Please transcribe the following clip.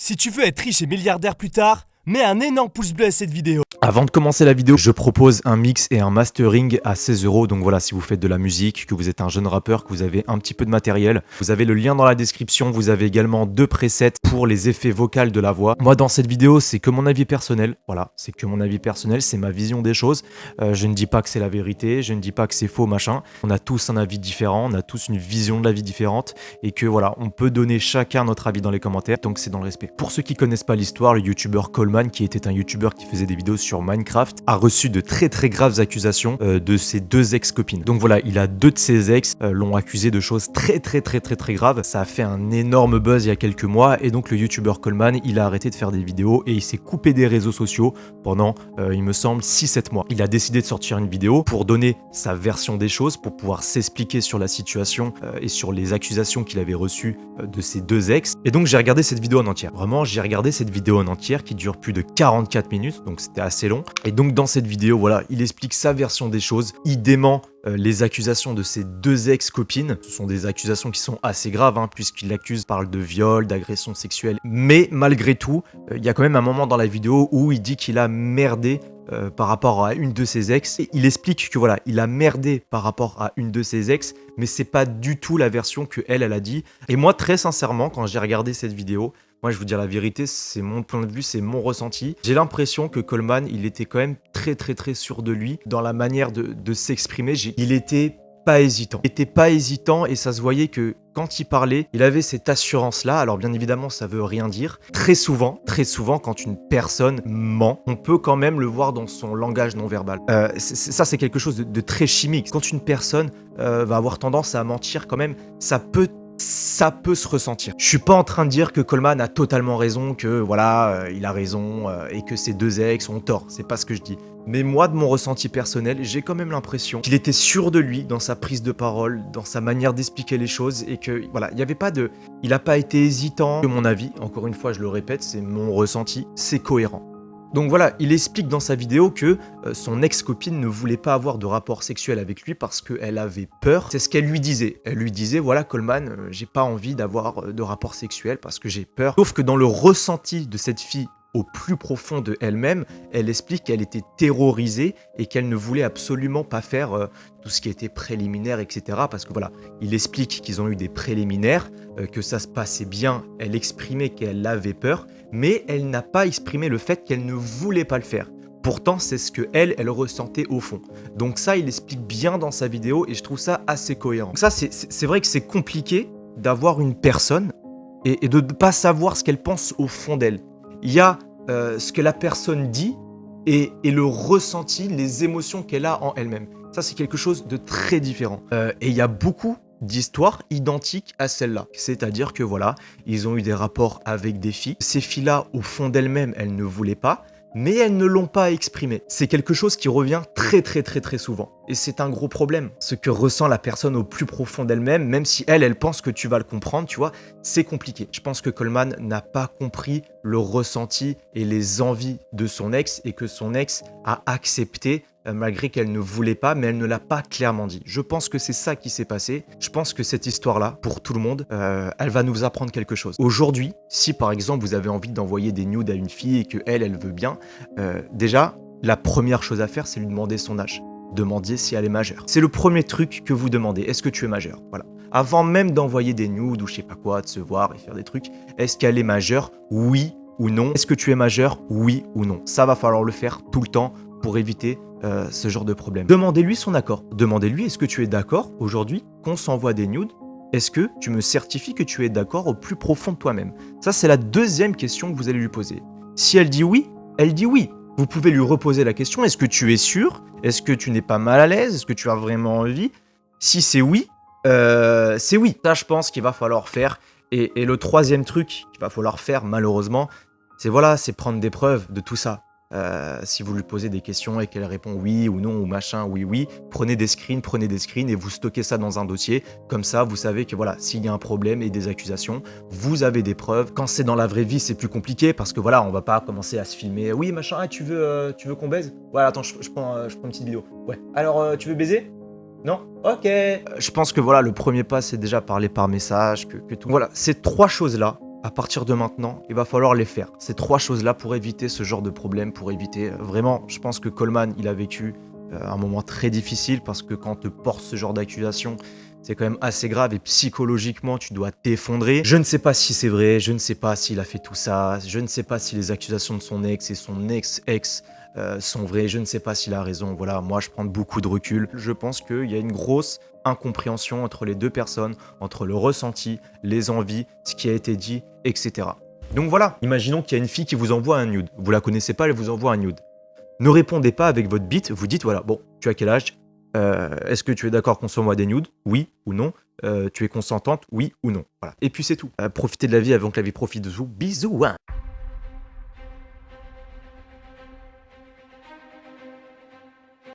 Si tu veux être riche et milliardaire plus tard, mets un énorme pouce bleu à cette vidéo. Avant de commencer la vidéo, je propose un mix et un mastering à 16 €. Donc voilà, si vous faites de la musique, que vous êtes un jeune rappeur, que vous avez un petit peu de matériel, vous avez le lien dans la description. Vous avez également 2 presets pour les effets vocaux de la voix. Moi, dans cette vidéo, c'est que mon avis personnel. Voilà, c'est que mon avis personnel, c'est ma vision des choses. Je ne dis pas que c'est la vérité, je ne dis pas que c'est faux, machin. On a tous un avis différent, on a tous une vision de la vie différente et que voilà, on peut donner chacun notre avis dans les commentaires, donc c'est dans le respect. Pour ceux qui connaissent pas l'histoire, le youtubeur Coleman, qui était un youtubeur qui faisait des vidéos sur Minecraft, a reçu de très graves accusations de ses 2 ex-copines. Donc voilà, il a 2 de ses ex l'ont accusé de choses très graves. Ça a fait un énorme buzz il y a quelques mois et donc le youtubeur Coleman, il a arrêté de faire des vidéos et il s'est coupé des réseaux sociaux pendant, il me semble, 6-7 mois. Il a décidé de sortir une vidéo pour donner sa version des choses, pour pouvoir s'expliquer sur la situation et sur les accusations qu'il avait reçues de ses 2 ex. Et donc j'ai regardé cette vidéo en entière. Vraiment, j'ai regardé cette vidéo en entière qui dure plus de 44 minutes, donc c'était assez long. Et donc dans cette vidéo, voilà, il explique sa version des choses. Il dément les accusations de ses 2 ex-copines. Ce sont des accusations qui sont assez graves, puisqu'il l'accuse, parle de viol, d'agression sexuelle. Mais malgré tout, il y a quand même un moment dans la vidéo où il dit qu'il a merdé par rapport à une de ses ex. Et il explique que voilà, il a merdé par rapport à une de ses ex, mais c'est pas du tout la version que elle a dit. Et moi, très sincèrement, quand j'ai regardé cette vidéo, moi, je vous dire la vérité, c'est mon point de vue, c'est mon ressenti. J'ai l'impression que Coleman, il était quand même très sûr de lui dans la manière de s'exprimer. Il était pas hésitant. Il était pas hésitant et ça se voyait que quand il parlait, il avait cette assurance-là. Alors bien évidemment, ça veut rien dire. Très souvent, quand une personne ment, on peut quand même le voir dans son langage non verbal. Ça, c'est quelque chose de très chimique. Quand une personne va avoir tendance à mentir quand même, ça peut se ressentir. Je suis pas en train de dire que Coleman a totalement raison, que voilà, il a raison et que ses 2 ex ont tort. C'est pas ce que je dis. Mais moi, de mon ressenti personnel, j'ai quand même l'impression qu'il était sûr de lui dans sa prise de parole, dans sa manière d'expliquer les choses et que voilà, il y avait pas de, il a pas été hésitant. Que mon avis, encore une fois, je le répète, c'est mon ressenti, c'est cohérent. Donc voilà, il explique dans sa vidéo que son ex-copine ne voulait pas avoir de rapport sexuel avec lui parce qu'elle avait peur. C'est ce qu'elle lui disait. Elle lui disait, voilà Coleman, j'ai pas envie d'avoir de rapport sexuel parce que j'ai peur. Sauf que dans le ressenti de cette fille, au plus profond de elle-même, elle explique qu'elle était terrorisée et qu'elle ne voulait absolument pas faire tout ce qui était préliminaire, etc. Parce que voilà, il explique qu'ils ont eu des préliminaires, que ça se passait bien, elle exprimait qu'elle avait peur, mais elle n'a pas exprimé le fait qu'elle ne voulait pas le faire. Pourtant, c'est ce que elle ressentait au fond. Donc ça, il explique bien dans sa vidéo et je trouve ça assez cohérent. Donc ça, c'est vrai que c'est compliqué d'avoir une personne et de ne pas savoir ce qu'elle pense au fond d'elle. Il y a ce que la personne dit et le ressenti, les émotions qu'elle a en elle-même. Ça, c'est quelque chose de très différent. Et il y a beaucoup d'histoires identiques à celle-là. C'est-à-dire que voilà, ils ont eu des rapports avec des filles. Ces filles-là, au fond d'elles-mêmes, elles ne voulaient pas, mais elles ne l'ont pas exprimé. C'est quelque chose qui revient très souvent. Et c'est un gros problème. Ce que ressent la personne au plus profond d'elle-même, même si elle pense que tu vas le comprendre, tu vois, c'est compliqué. Je pense que Coleman n'a pas compris le ressenti et les envies de son ex et que son ex a accepté malgré qu'elle ne voulait pas, mais elle ne l'a pas clairement dit. Je pense que c'est ça qui s'est passé. Je pense que cette histoire-là, pour tout le monde, elle va nous apprendre quelque chose. Aujourd'hui, si par exemple vous avez envie d'envoyer des nudes à une fille et que elle veut bien, déjà, la première chose à faire, c'est lui demander son âge. Demandez si elle est majeure. C'est le premier truc que vous demandez. Est-ce que tu es majeur? Voilà. Avant même d'envoyer des nudes ou je sais pas quoi, de se voir et faire des trucs, est-ce qu'elle est majeure? Oui ou non? Est-ce que tu es majeur? Oui ou non? Ça va falloir le faire tout le temps pour éviter ce genre de problème. Demandez-lui son accord. Demandez-lui, est-ce que tu es d'accord aujourd'hui qu'on s'envoie des nudes? Est-ce que tu me certifies que tu es d'accord au plus profond de toi-même? Ça, c'est la deuxième question que vous allez lui poser. Si elle dit oui, elle dit oui. Vous pouvez lui reposer la question, est-ce que tu es sûr? Est-ce que tu n'es pas mal à l'aise? Est-ce que tu as vraiment envie? Si c'est oui, c'est oui. Ça, je pense qu'il va falloir faire. Et le troisième truc qu'il va falloir faire, malheureusement, c'est voilà, c'est prendre des preuves de tout ça. Si vous lui posez des questions et qu'elle répond oui ou non ou machin, oui, prenez des screens et vous stockez ça dans un dossier. Comme ça, vous savez que voilà, s'il y a un problème et des accusations, vous avez des preuves. Quand c'est dans la vraie vie, c'est plus compliqué parce que voilà, on va pas commencer à se filmer. Oui, machin, tu veux qu'on baise? Ouais, attends, je prends une petite vidéo. Ouais. Alors, tu veux baiser? Non? Ok. Je pense que voilà, le premier pas, c'est déjà parler par message, que tout. Voilà, ces 3 choses-là, À partir de maintenant, il va falloir les faire. Ces 3 choses-là pour éviter ce genre de problème, pour éviter vraiment, je pense que Coleman, il a vécu un moment très difficile parce que quand te porte ce genre d'accusation, c'est quand même assez grave et psychologiquement, tu dois t'effondrer. Je ne sais pas si c'est vrai, je ne sais pas s'il a fait tout ça, je ne sais pas si les accusations de son ex et son ex-ex sont vraies, je ne sais pas s'il a raison. Voilà, moi, je prends beaucoup de recul. Je pense qu'il y a une grosse incompréhension entre les deux personnes, entre le ressenti, les envies, ce qui a été dit, etc. Donc voilà, imaginons qu'il y a une fille qui vous envoie un nude. Vous la connaissez pas, elle vous envoie un nude. Ne répondez pas avec votre bite, vous dites voilà, bon, tu as quel âge? Est-ce que tu es d'accord qu'on s'envoie des nudes? Oui ou non? Tu es consentante? Oui ou non? Voilà. Et puis c'est tout. Profitez de la vie avant que la vie profite de vous. Bisous, hein.